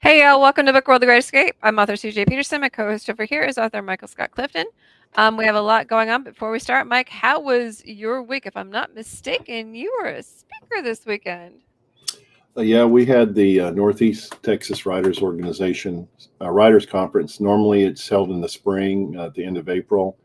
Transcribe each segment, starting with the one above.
Hey, y'all, welcome to Book World: The Great Escape. I'm author CJ Peterson. My co-host over here is author Michael Scott Clifton. We have a lot going on. Before we start, Mike, how was your week? If I'm not mistaken, you were a speaker this weekend. Yeah, we had the Northeast Texas Writers Organization Writers Conference. Normally, it's held in the spring at the end of April,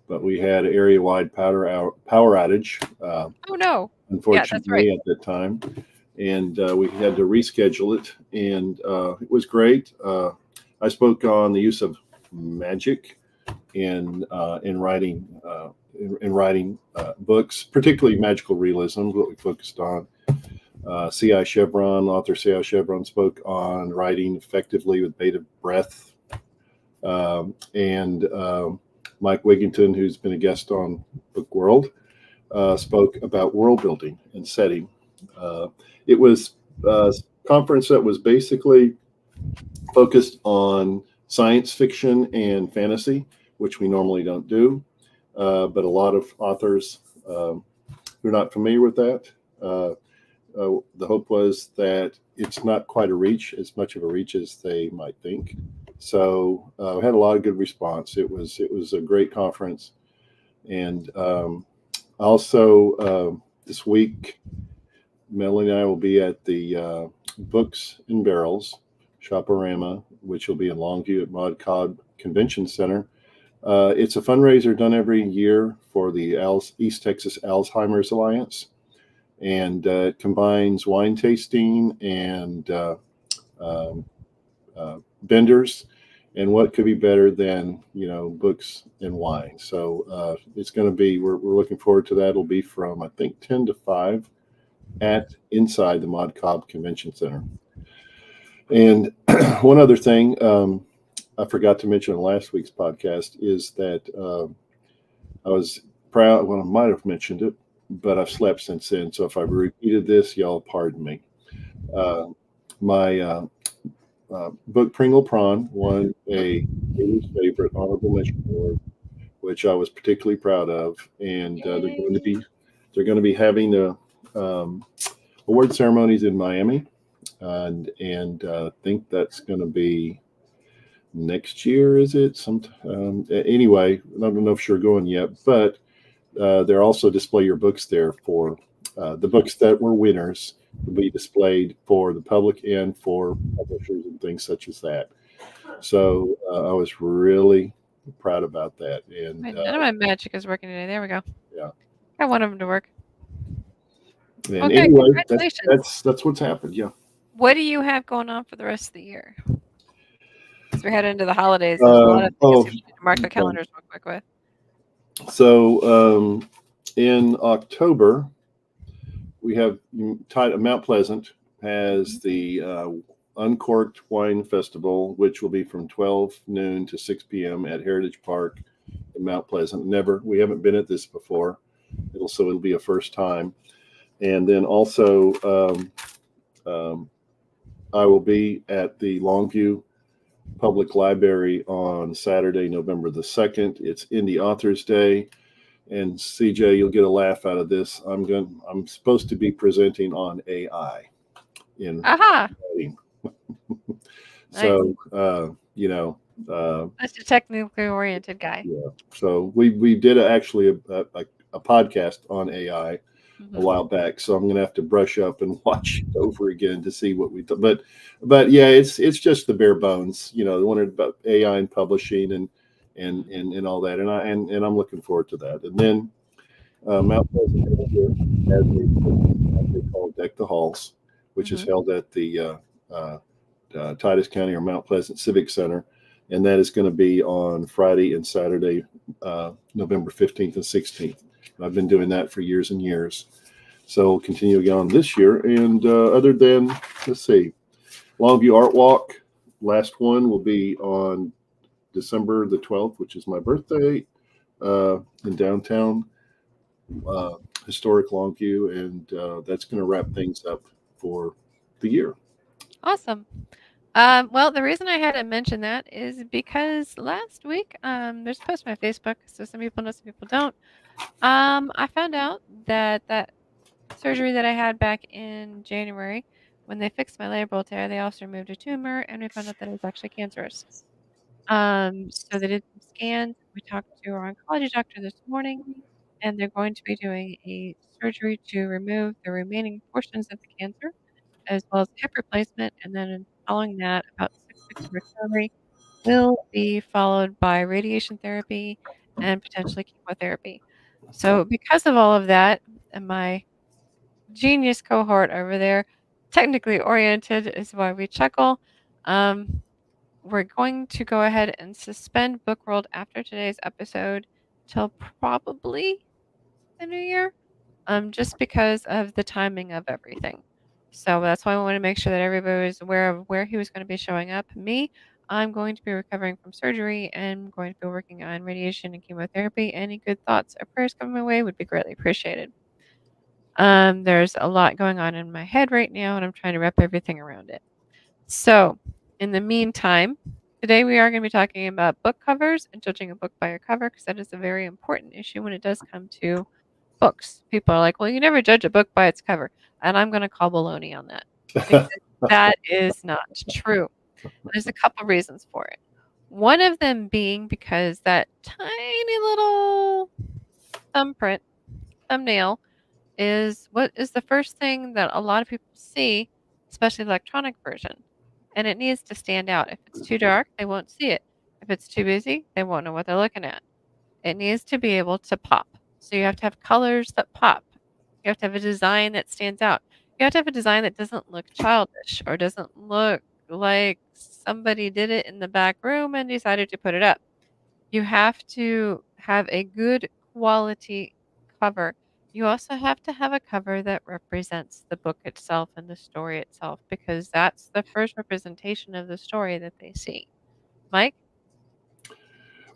but we had area-wide power outage, Oh no. Yeah, that's right. unfortunately, at that time, and we had to reschedule it. And it was great. I spoke on the use of magic in writing books, particularly magical realism, what we focused on. Author C.I. Chevron spoke on writing effectively with bated breath. And Mike Wigington, who's been a guest on Book World, spoke about world building and setting. It was a conference that was basically focused on science fiction and fantasy, which we normally don't do. But a lot of authors who are not familiar with that, the hope was that it's not quite as much of a reach as they might think. So we had a lot of good response. It was a great conference, and also this week, Melanie and I will be at the Books and Barrels Shoporama, which will be in Longview at Mod Cod Convention Center. It's a fundraiser done every year for the East Texas Alzheimer's Alliance, and it combines wine tasting and vendors. And what could be better than books and wine? So it's going to be. We're looking forward to that. It'll be from I think 10 to 5 at inside the Mod Cobb Convention Center. And one other thing I forgot to mention on last week's podcast is that I was proud. Well, I might have mentioned it, but I've slept since then. So if I've repeated this, y'all pardon me. My book Pringle Prawn won a Reader's Favorite Honorable Mention Award, which I was particularly proud of. And they're going to be having the award ceremonies in Miami, and I think that's going to be next year. Is it? Anyway, I don't know if you're going yet, but they're also display your books there for the books that were winners will be displayed for the public and for publishers and things such as that. So I was really proud about that. And None of my magic is working today. There we go. Yeah. Got one of them to work. And Okay, anyway, congratulations. that's what's happened. Yeah. What do you have going on for the rest of the year? As we head into the holidays, there's a lot of things you need to mark the calendars real quick with. So in October, we have Mount Pleasant has the Uncorked Wine Festival, which will be from 12 noon to 6 p.m. at Heritage Park in Mount Pleasant. We haven't been at this before. It'll be a first time. And then also I will be at the Longview Public Library on Saturday, November the 2nd. It's Indie Authors Day. And CJ, you'll get a laugh out of this. I'm supposed to be presenting on AI in writing. So that's a technically oriented guy. Yeah. So we did actually a podcast on AI a while back. So I'm going to have to brush up and watch it over again to see what we thought. But yeah, it's just the bare bones. The one about AI and publishing and all that. And I'm looking forward to that. And then Mount Pleasant has what they call Deck the Halls, which is held at the Titus County or Mount Pleasant Civic Center. And that is going to be on Friday and Saturday, November 15th and 16th. I've been doing that for years and years. So we'll continue again on this year. And other than, let's see, Longview Art Walk, last one will be on December the 12th, which is my birthday, in downtown historic Longview. And that's going to wrap things up for the year. Awesome. Well, the reason I hadn't mentioned that is because last week, there's a post on my Facebook, so some people know, some people don't. I found out that surgery that I had back in January when they fixed my labral tear, they also removed a tumor, and we found out that it was actually cancerous. So they did some scans. We talked to our oncology doctor this morning, and they're going to be doing a surgery to remove the remaining portions of the cancer, as well as hip replacement. And then following that, about 6 weeks of recovery will be followed by radiation therapy and potentially chemotherapy. So, because of all of that, and my genius cohort over there, technically oriented is why we chuckle. Um, we're going to go ahead and suspend Bookworld after today's episode till probably the new year, just because of the timing of everything. So that's why I want to make sure that everybody was aware of where he was going to be showing up. Me, I'm going to be recovering from surgery and going to be working on radiation and chemotherapy. Any good thoughts or prayers coming my way would be greatly appreciated. There's a lot going on in my head right now, and I'm trying to wrap everything around it. So, in the meantime, today we are going to be talking about book covers and judging a book by a cover because that is a very important issue when it does come to books. People are like, well, you never judge a book by its cover. And I'm going to call baloney on that because that is not true. There's a couple reasons for it. One of them being because that tiny little thumbprint, thumbnail, is what is the first thing that a lot of people see, especially the electronic version. And it needs to stand out. If it's too dark, they won't see it. If it's too busy, they won't know what they're looking at. It needs to be able to pop. So you have to have colors that pop. You have to have a design that stands out. You have to have a design that doesn't look childish or doesn't look like somebody did it in the back room and decided to put it up. You have to have a good quality cover. You also have to have a cover that represents the book itself and the story itself because that's the first representation of the story that they see. Mike?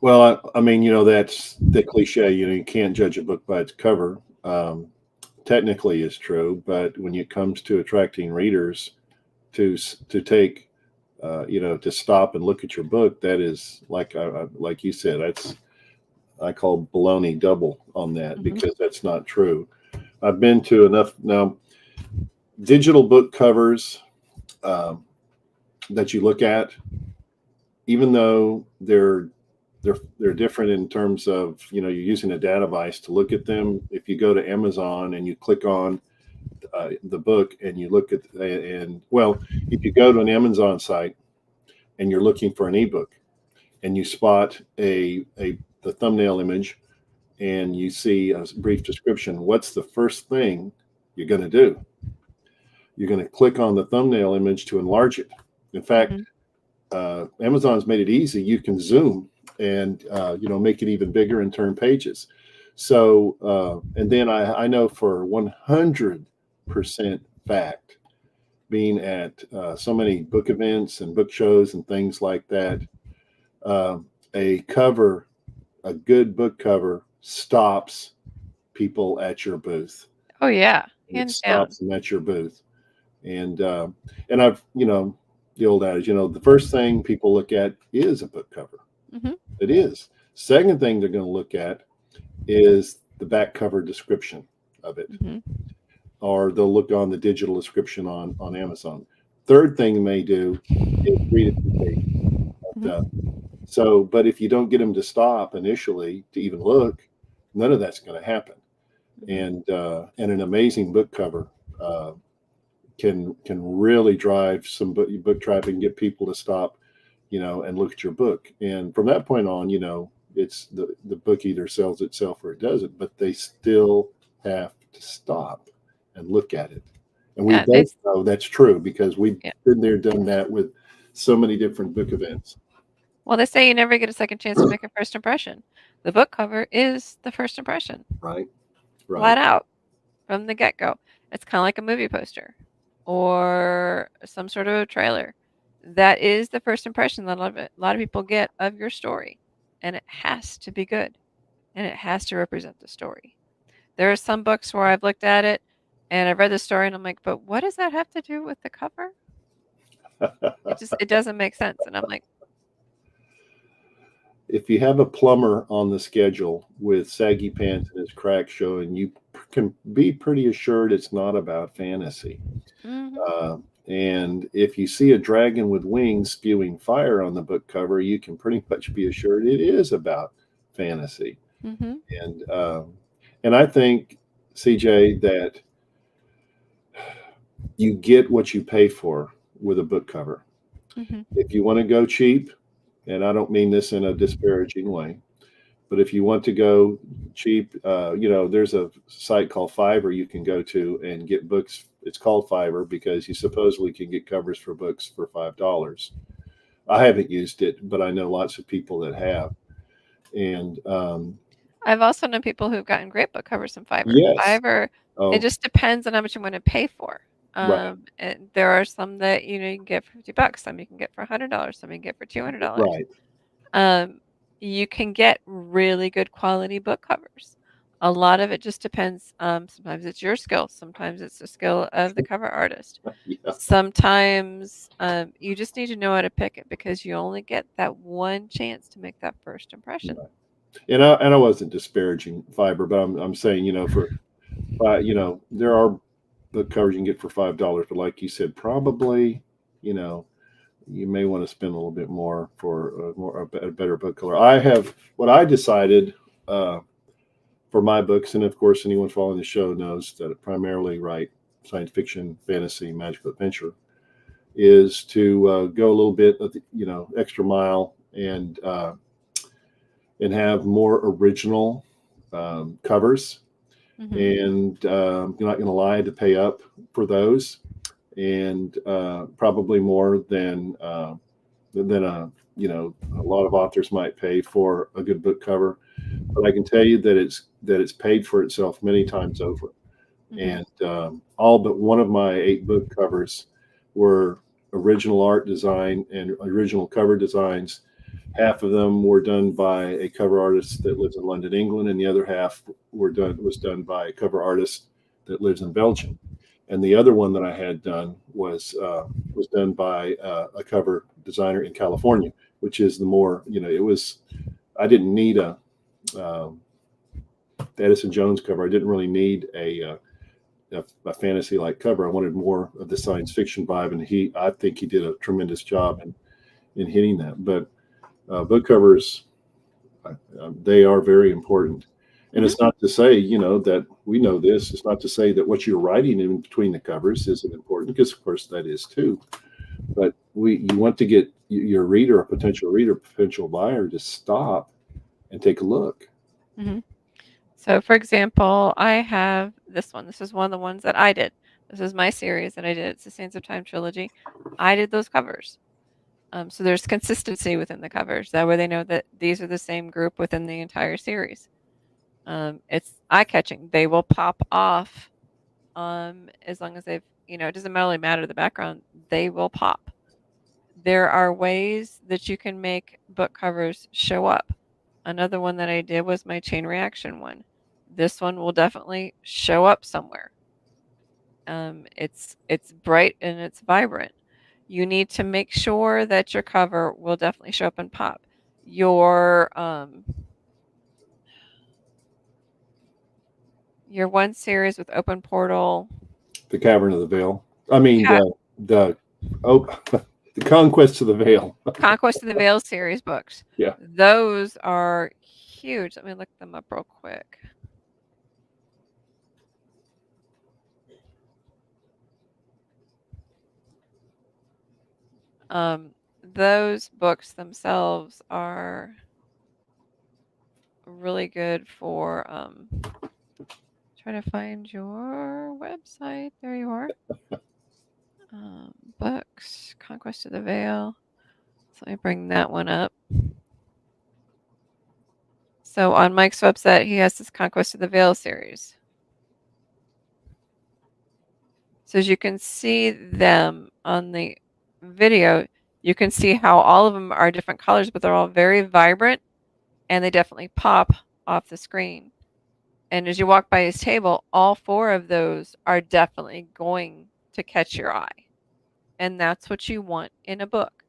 Well, I mean, that's the cliche. You can't judge a book by its cover. Technically, is true, but when it comes to attracting readers to take, to stop and look at your book, that is like you said, I call baloney double on that Mhm. because that's not true. I've been to enough now. Digital book covers um, that you look at, even though they're different in terms of you're using a data device to look at them. If you go to Amazon and you click on the book and you look at and well, if you go to an Amazon site and you're looking for an ebook and you spot a the thumbnail image and you see a brief description, what's the first thing you're going to do? You're going to click on the thumbnail image to enlarge it. In fact, Mhm. Amazon's made it easy. You can zoom and make it even bigger and turn pages. So and then I know for 100% fact, being at so many book events and book shows and things like that, uh, a cover, a good book cover, stops people at your booth. Oh, yeah, It hands down. stops them at your booth. And I've the old adage, the first thing people look at is a book cover. Mhm. It is. Second thing they're going to look at is the back cover description of it, Mhm. or they'll look on the digital description on Amazon. Third thing they may do is read a few pages. But, Mhm. but if you don't get them to stop initially to even look, none of that's going to happen. Mhm. And an amazing book cover uh, can really drive some book traffic and get people to stop, and look at your book. And from that point on, it's the book either sells itself or it doesn't, but they still have to stop and look at it. And we Yeah, they both s know that's true because we've yeah. been there, done that with so many different book events. Well, they say you never get a second chance to make a first impression. The book cover is the first impression, Right, right. flat out from the get-go. It's kinda like a movie poster or some sort of a trailer. That is the first impression that a lot of people get of your story, and it has to be good, and it has to represent the story. There are some books where I've looked at it, and I've read the story, and I'm like, "But what does that have to do with the cover?" It doesn't make sense, and I'm like, If you have a plumber on the schedule with saggy pants and his crack showing, you can be pretty assured it's not about fantasy. "Mhm, And if you see a dragon with wings spewing fire on the book cover, you can pretty much be assured it is about fantasy. Mm-hmm. And and I think, CJ, that you get what you pay for with a book cover. Mm-hmm. If you want to go cheap, and I don't mean this in a disparaging way, but if you want to go cheap, there's a site called Fiverr you can go to and get books. It's called Fiverr because you supposedly can get covers for books for $5. I haven't used it, but I know lots of people that have. And I've also known people who've gotten great book covers from Fiverr. yes, Fiverr, it oh, just depends on how much you want to pay for. right, And there are some that you can get for $50, some you can get for $100, some you can get for $200. right, Um, you can get really good quality book covers. A lot of it just depends. Sometimes it's your skill, sometimes it's the skill of the cover artist. yeah, Sometimes you just need to know how to pick it because you only get that one chance to make that first impression. right. And I wasn't disparaging Fiverr, but I'm saying, for there are book covers you can get for $5, but like you said, probably, you know, you may want to spend a little bit more for a better book cover. I have what I decided uh, for my books, and of course, anyone following the show knows that I primarily write science fiction, fantasy, magical adventure. Is to go a little bit of the, extra mile and have more original covers. Hmm. And you're not going to lie, to pay up for those, and probably more than a lot of authors might pay for a good book cover. But I can tell you that it's paid for itself many times over. Hmm. And all but one of my 8 book covers were original art design and original cover designs. Half of them were done by a cover artist that lives in London, England, and the other half was done by a cover artist that lives in Belgium. And the other one that I had done was done by a cover designer in California, which is the more, it was. I didn't need um, Edison Jones cover. I didn't really need a fantasy like cover. I wanted more of the science fiction vibe, and I think he did a tremendous job in hitting that. But book covers, they are very important. And Hmm. it's not to say, that we know this. It's not to say that what you're writing in between the covers isn't important, because of course that is too. But you want to get your reader, a potential reader, potential buyer, to stop and take a look. Hmm. So, for example, I have this one. This is one of the ones that I did. This is my series that I did. It's the Sands of Time trilogy. I did those covers. So there's consistency within the covers. That way they know that these are the same group within the entire series. It's eye catching. They will pop off as long as it doesn't really matter the background, they will pop. There are ways that you can make book covers show up. Another one that I did was my chain reaction one. This one will definitely show up somewhere. It's bright and it's vibrant. You need to make sure that your cover will definitely show up and pop. Your one series with open portal, The Cavern of the Veil. I mean, yeah, the oh, the Conquest of the Veil. Conquest of the Veil series books. Yeah, Those are huge. Let me look them up real quick. Um, those books themselves are really good for try to find your website. There you are. Um, books, Conquest of the Veil. So let me bring that one up. So on Mike's website, he has this Conquest of the Veil series. So as you can see them on the video, you can see how all of them are different colors, but they're all very vibrant and they definitely pop off the screen. And as you walk by his table, all 4 of those are definitely going to catch your eye. And that's what you want in a book.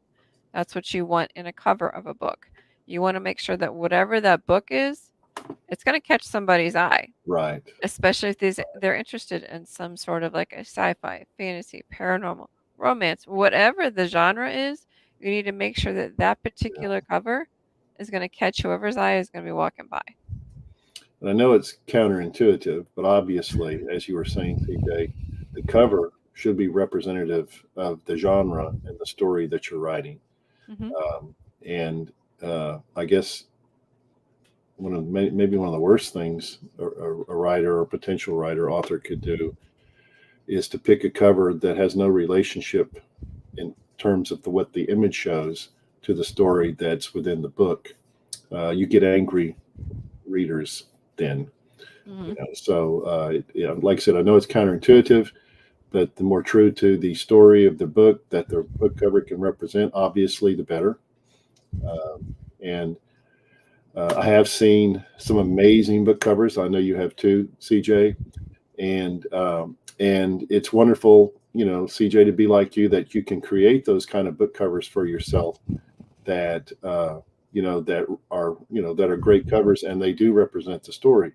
That's what you want in a cover of a book. You want to make sure that whatever that book is, it's going to catch somebody's eye, right. especially if they're interested in some sort of like a sci-fi, fantasy, paranormal, romance, whatever the genre is, you need to make sure that that Yeah. particular cover is going to catch whoever's eye is going to be walking by. And I know it's counterintuitive, but obviously, as you were saying, TJ, the cover should be representative of the genre and the story that you're writing. Hmm. And I guess maybe one of the worst things a writer or potential writer author could do is to pick a cover that has no relationship in terms of what the image shows to the story that's within the book. You get angry readers then. Hmm. So, like I said, I know it's counterintuitive, but the more true to the story of the book that the book cover can represent, obviously, the better. And I have seen some amazing book covers. I know you have too, CJ, and it's wonderful, CJ, to be like you, that you can create those kind of book covers for yourself that that are great covers, and they do represent the story.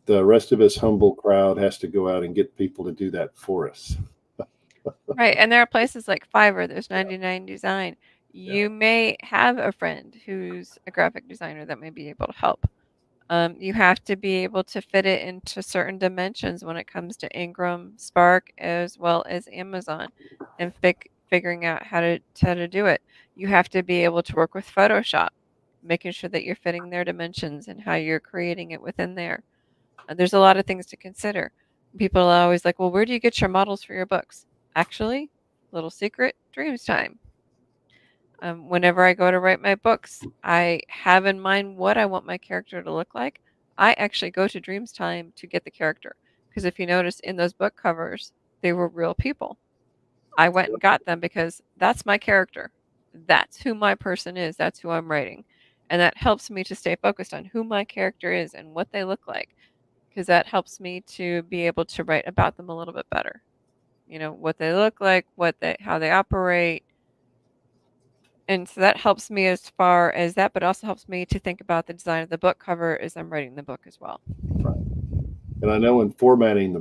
The rest of us humble crowd has to go out and get people to do that for us. Right. And there are places like Fiverr, there's 99 Design. Yeah, You may have a friend who's a graphic designer that may be able to help. You have to be able to fit it into certain dimensions when it comes to Ingram, Spark, as well as Amazon, and figuring out how to do it. You have to be able to work with Photoshop, making sure that you're fitting their dimensions and how you're creating it within there. There's a lot of things to consider. People are always like, "Well, where do you get your models for your books?" Actually, little secret, Dreams Time. Whenever I go to write my books, I have in mind what I want my character to look like. I actually go to Dreams Time to get the character. Because if you notice in those book covers, they were real people. I went and got them because that's my character. That's who my person is. That's who I'm writing. And that helps me to stay focused on who my character is and what they look like. Because that helps me to be able to write about them a little bit better. What they look like, how they operate, and so that helps me as far as that, but also helps me to think about the design of the book cover as I'm writing the book as well. right. And I know in formatting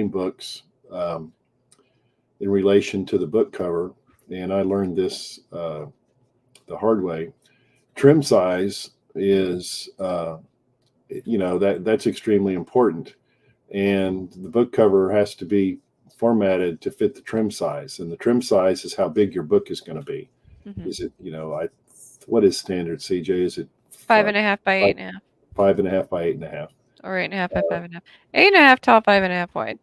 books, um, in relation to the book cover, and I learned this the hard way. Trim size is, that's extremely important, and the book cover has to be formatted to fit the trim size, and the trim size is how big your book is going to be. Hmm. Is it, I what is standard, CJ? Is it Five five, and a half by five, 8.5, 5.5 by 8.5? or 8.5 by 5.5. 8.5 tall, 5.5 wide.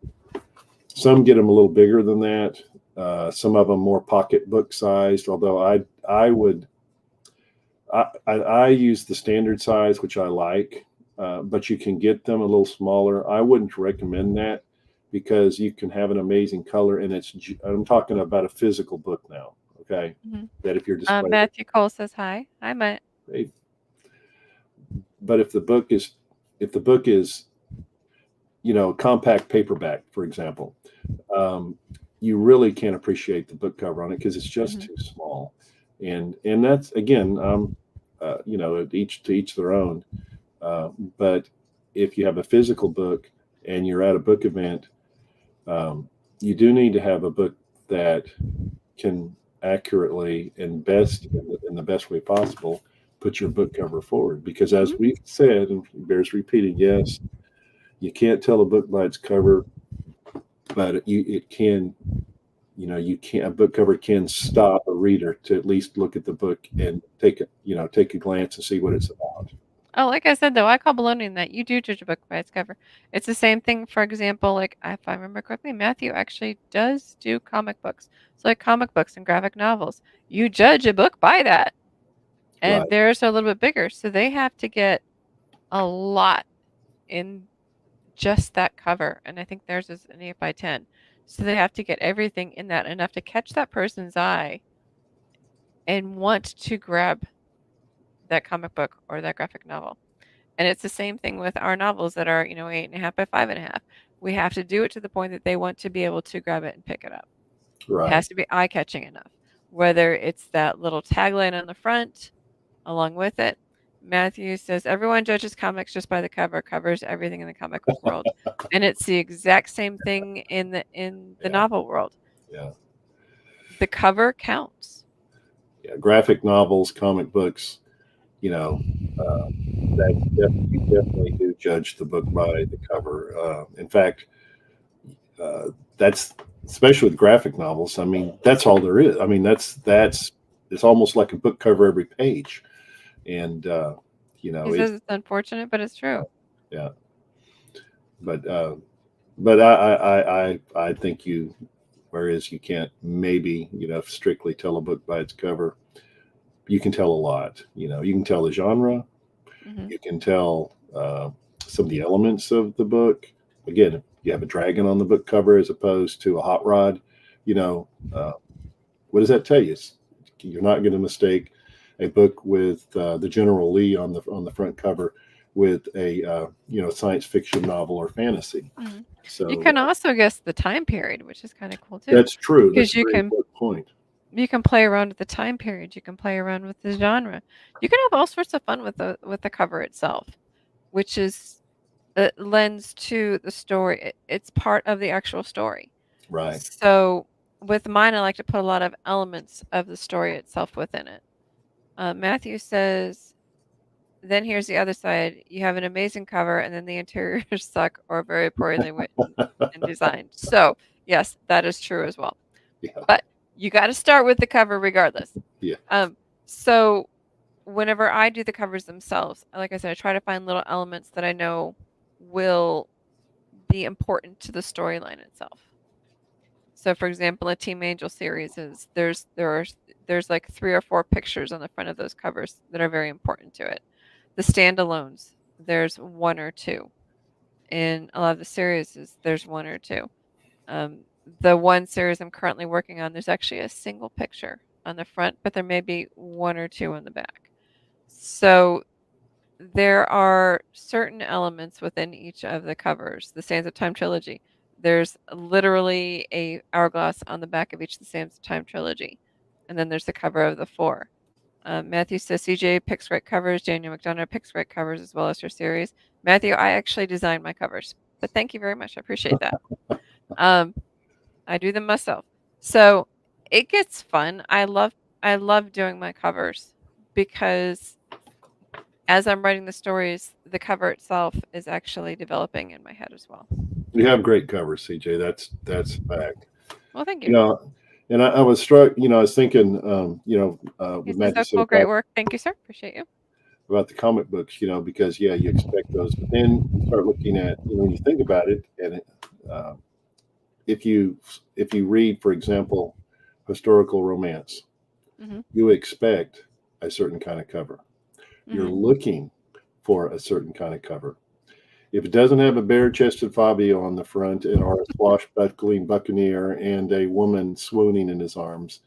Some get them a little bigger than that. Some of them more pocketbook sized. Although I would I use the standard size, which I like, but you can get them a little smaller. I wouldn't recommend that because you can have an amazing color, and I'm talking about a physical book now. Okay, Hmm. that if you're displaying it, Matthew Cole says hi. Hi, Matt. hey, but if the book is compact paperback, for example, um, you really can't appreciate the book cover on it because it's just Hmm. too small. And that's again, each to each their own. Uh, but if you have a physical book and you're at a book event, um, you do need to have a book that can accurately and best in the best way possible put your book cover forward. Because Hmm. as we've said, and it bears repeating, yes, you can't tell a book by its cover, but it can. You can't. A book cover can stop a reader to at least look at the book and take a glance and see what it's about. Oh, like I said though, I call baloney in that you do judge a book by its cover. It's the same thing, for example, like if I remember correctly, Matthew actually does do comic books. So like comic books and graphic novels. You judge a book by that. And Right. theirs are a little bit bigger. So they have to get a lot in just that cover. And I think theirs is an 8 by 10. So they have to get everything in that enough to catch that person's eye and want to grab that comic book or that graphic novel. And it's the same thing with our novels that are, 8.5 by 5.5. We have to do it to the point that they want to be able to grab it and pick it up. It Right. has to be eye catching enough. Whether it's that little tagline on the front along with it. Matthew says everyone judges comics just by the cover. Covers everything in the comic book world, and it's the exact same thing in the Yeah. novel world. Yeah. the cover counts. Yeah, graphic novels, comic books, you know, uh, you definitely do judge the book by the cover. In fact, uh, that's especially with graphic novels. I mean, that's all there is. I mean, that's it's almost like a book cover every page, and He it's says it's unfortunate, but it's true. yeah. But I think you, whereas you can't maybe strictly tell a book by its cover, you can tell a lot. You can tell the genre, Hmm. you can tell some of the elements of the book. Again, if you have a dragon on the book cover as opposed to a hot rod, you know, uh, what does that tell you? You're not going to mistake a book with the General Lee on the front cover with a science fiction novel or fantasy. Hmm. You So can also guess the time period, which is kind of cool too, that's true. That's because a very important point. you can play around with the time period. You can play around with the genre. You can have all sorts of fun with the cover itself, which is it lends to the story. It's part of the actual story. Right. So with mine, I like to put a lot of elements of the story itself within it. Matthew says, then here's the other side. You have an amazing cover, and then the interiors suck or very poorly written and designed. So, yes, that is true as well. Yeah. But you got to start with the cover regardless. Yeah. So whenever I do the covers themselves, like I said, I try to find little elements that I know will be important to the storyline itself. So, for example, a Team Angel series is there's like 3 or 4 pictures on the front of those covers that are very important to it. The standalones, there's 1 or 2. In a lot of the series, there's 1 or 2. Um, the one series I'm currently working on, there's actually a single picture on the front, but there may be 1 or 2 on the back. So there are certain elements within each of the covers. The Sands of Time trilogy, there's literally a hourglass on the back of each of the Sands of Time trilogy, and then there's the cover of the 4. Matthew says CJ picks great covers. Daniel McDonough picks great covers as well as her series. Matthew, I actually designed my covers, but thank you very much. I appreciate that. Um, I do them myself, so it gets fun. I love doing my covers because as I'm writing the stories, the cover itself is actually developing in my head as well. You have great covers, CJ. That's a fact. Well, thank you. You know, and I was struck. I was thinking, He what says, Matthew "Oh, said cool, great work. Thank you, sir. Appreciate you." about the comic books. Because yeah, you expect those, but then you start looking at when you think about it, and uh, if you read, for example, historical romance, Mhm. you expect a certain kind of cover. You're Mhm. looking for a certain kind of cover. If it doesn't have a bare-chested Fabio on the front and or a swashbuckling buccaneer and a woman swooning in his arms,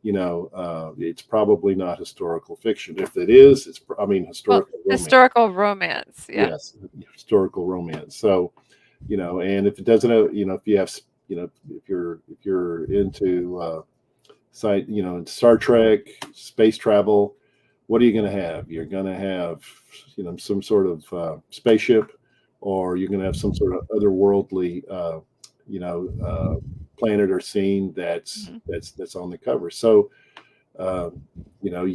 it's probably not historical fiction. If it is, Well, historical romance. historical romance. Yeah. Yes, historical romance. So, and if it doesn't have, if you have, if you're into Star Trek, space travel, what are you going to have? You're going to have, some sort of spaceship, or you're going to have some sort of otherworldly, you know, uh, planet or scene that's Mhm. that's that's on the cover. So, uh, you know,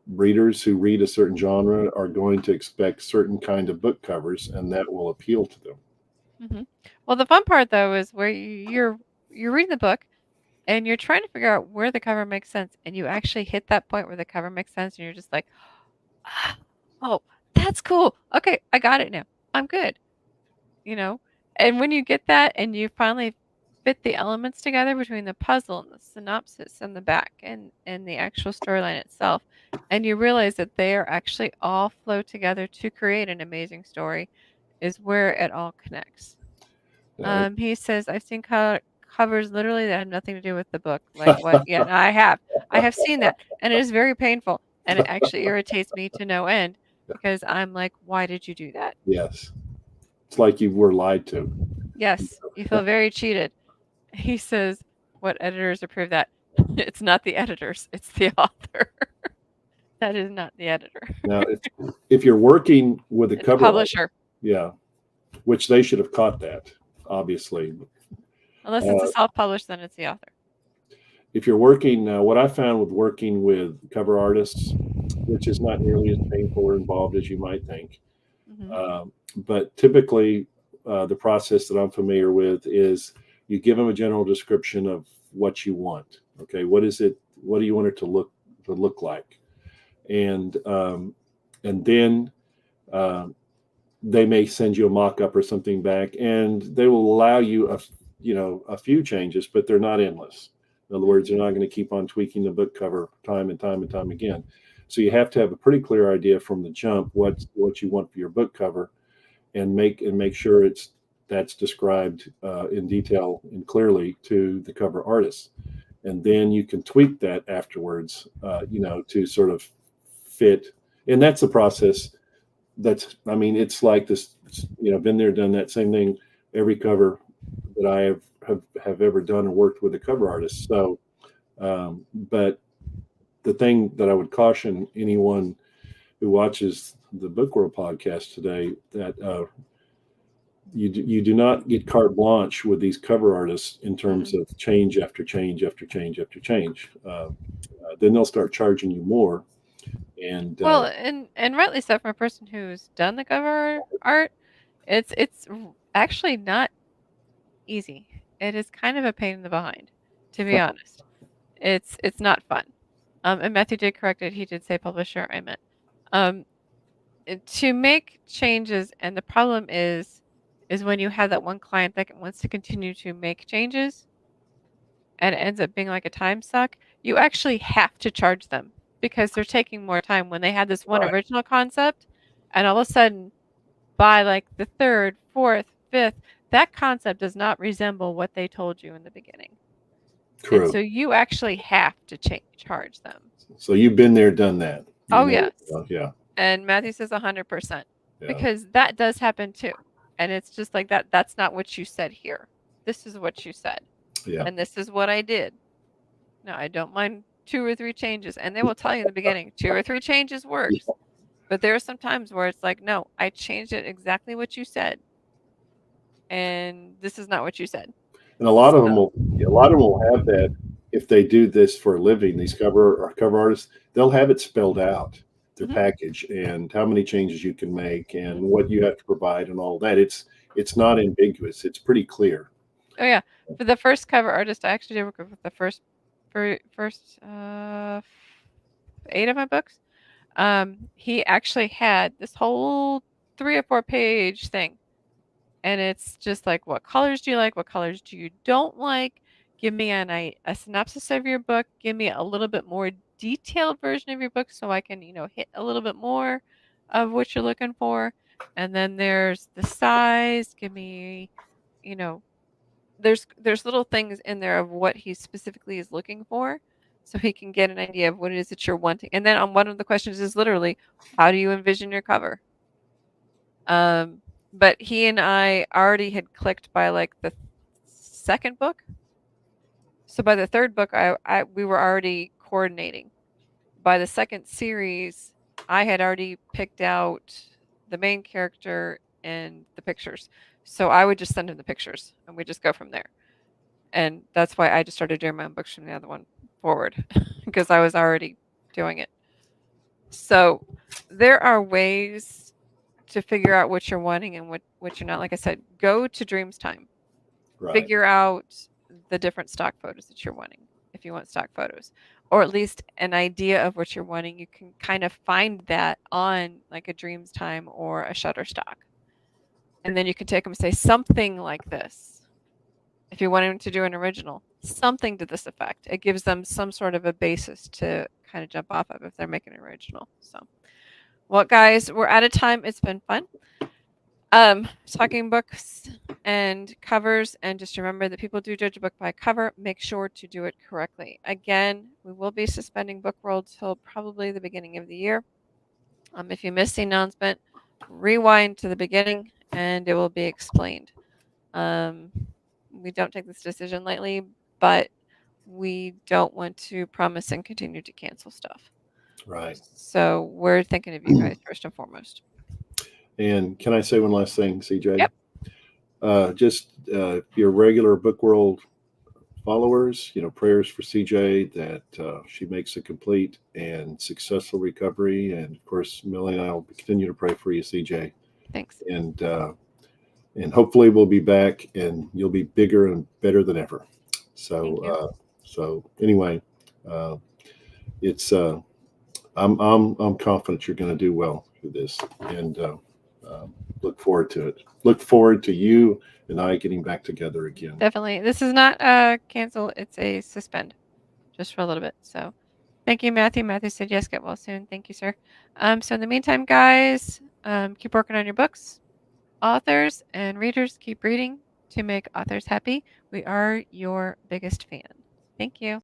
readers who read a certain genre are going to expect certain kind of book covers, and that will appeal to them. Mhm. Well, the fun part though is where you're reading the book and you're trying to figure out where the cover makes sense, and you actually hit that point where the cover makes sense, and you're just like, "Ah, oh, that's cool. Okay, I got it now. I'm good." You know? And when you get that and you finally fit the elements together between the puzzle and the synopsis and the back and the actual storyline itself, and you realize that they are actually all flow together to create an amazing story, is where it all connects. Uh, He says, "I've seen covers literally that have nothing to do with the book." Like what? Yeah, no, I have. I have seen that, and it is very painful, and it actually irritates me to no end because I'm like, "Why did you do that?" yes, it's like you were lied to. Yes, you feel very cheated. He says, "What editors approve that?" It's not the editors, it's the author. That is not the editor. Now, if you're working with a It's the cover artist, publisher. yeah, which they should have caught that, obviously. Unless it's a Uh, self-published, then it's the author. if you're working, what I found with working with cover artists, which is not nearly as painful or involved as you might think, Mhm. but typically the process that I'm familiar with is you give them a general description of what you want. Okay, what is it? What do you want it to look like? And then um, they may send you a mock-up or something back, and they will allow you a few changes, but they're not endless. In other words, Mhm. they're not going to keep on tweaking the book cover time and time and time again. So you have to have a pretty clear idea from the jump what you want for your book cover, and make sure that's described in detail and clearly to the cover artist, and then you can tweak that afterwards, to sort of fit. And that's a process. I mean, it's like this. Been there, done that same thing. Every cover that I have ever done and worked with a cover artist. So, but the thing that I would caution anyone who watches the Book World podcast today, that you do not get carte blanche with these cover artists in terms Mm-mm. of change after change after change after change. Then they'll start charging you more, and Well, and rightly so from a person who's done the cover art. It's actually not easy. It is kind of a pain in the behind, to be honest. It's not fun. And Matthew did correct it. He did say publisher. I meant um, to make changes. And the problem is when you have that one client that wants to continue to make changes, and it ends up being like a time suck. You actually have to charge them because they're taking more time when they had this one right, original concept, and all of a sudden by like the third, fourth, fifth, that concept does not resemble what they told you in the beginning. And true. so you actually have to charge them. So you've been there, done that. You Oh, know, yes. yeah, And Matthew says 100% yeah, because that does happen too. And it's just like that. That's not what you said here. This is what you said. yeah, And this is what I did. No, I don't mind two or three changes. And they will tell you in the beginning, two or three changes works. yeah. But there are some times where it's like, no, I changed it exactly what you said. And this is not what you said. And a lot of them So, will, a lot of them will have that if they do this for a living. These cover artists, they'll have it spelled out, their mhm, package and how many changes you can make and mhm. what you have to provide and all that. It's not ambiguous. It's pretty clear. Oh yeah, for the first cover artist, I actually did work with the first 8 of my books. He actually had this whole 3 or 4 page thing, and it's just like, what colors do you like? What colors do you don't like? Give me a synopsis of your book. Give me a little bit more detailed version of your book so I can, hit a little bit more of what you're looking for. And then there's the size. Give me, you know, there's little things in there of what he specifically is looking for so he can get an idea of what it is that you're wanting. And then on one of the questions is literally, how do you envision your cover? Um, but he and I already had clicked by like the second book. So by the third book, we were already coordinating. By the second series, I had already picked out the main character and the pictures. So I would just send him the pictures and we just go from there. And that's why I just started doing my own books from the other one forward because I was already doing it. So there are ways to figure out what you're wanting and what you're not. Like I said, go to Dreams Time. Right. Figure out the different stock photos that you're wanting if you want stock photos, or at least an idea of what you're wanting. You can kind of find that on like a Dreams Time or a Shutterstock. And then you can take them and say something like this. If you're wanting to do an original, something to this effect. It gives them some sort of a basis to kind of jump off of if they're making an original. So, well, guys, we're out of time. It's been fun. Talking books and covers, and just remember that people do judge a book by cover. Make sure to do it correctly. Again, we will be suspending Book World till probably the beginning of the year. If you missed the announcement, rewind to the beginning and it will be explained. Um, we don't take this decision lightly, but we don't want to promise and continue to cancel stuff. Right. So we're thinking of you guys first and foremost. And can I say one last thing, CJ? Yep. Just your regular Book World followers, prayers for CJ that she makes a complete and successful recovery. And of course, Millie and I will continue to pray for you, CJ. Thanks. And hopefully we'll be back and you'll be bigger and better than ever. Thank you. So anyway, uh, it's I'm confident you're going to do well through this, and look forward to it. Look forward to you and I getting back together again. Definitely. This is not cancel, it's a suspend just for a little bit. So thank you, Matthew. Matthew said yes, get well soon. Thank you, sir. So in the meantime, guys, keep working on your books. Authors and readers, keep reading to make authors happy. We are your biggest fan. Thank you.